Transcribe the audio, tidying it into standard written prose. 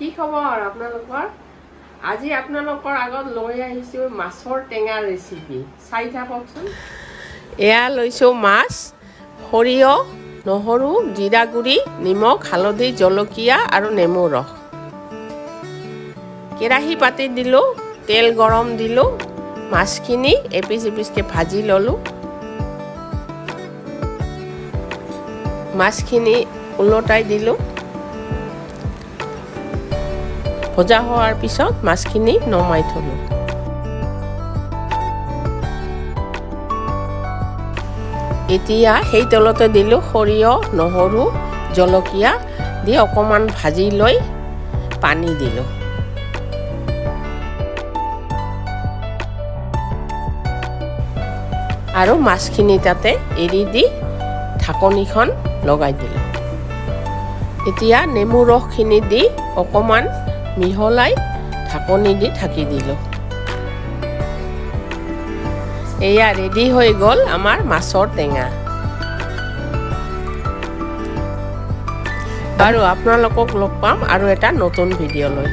কি খবৰ আপোনালোকৰ? আজি আপোনালোকৰ আগত লৈ আহিছোঁ মাছৰ টেঙা ৰেচিপি। চাই থাককচোন। এয়া লৈছোঁ মাছ, সৰিয়হ, নহৰু, জিৰা গুড়ি, নিমখ, হালধি, জলকীয়া আৰু নেমু ৰস। কেৰাহী পাতি দিলোঁ, তেল গৰম দিলোঁ, মাছখিনি এপিচ এপিচকৈ ভাজি ল'লোঁ। মাছখিনি ওলটাই দিলোঁ। ভজা হোৱাৰ পিছত মাছখিনি নমাই থলোঁ। এতিয়া সেই তেলতে দিলোঁ সৰিয়হ, নহৰু, জলকীয়া দি অকণমান ভাজি লৈ পানী দিলোঁ। আৰু মাছখিনি তাতে এৰি দি ঢাকনিখন লগাই দিলোঁ। এতিয়া নেমু ৰসখিনি দি অকণমান মিহলাই ঢাকনি দি ঢাকি দিলোঁ। এয়া ৰেডি হৈ গ'ল আমাৰ মাছৰ টেঙা। বাৰু আপোনালোকক লগ পাম আৰু এটা নতুন ভিডিঅ' লৈ।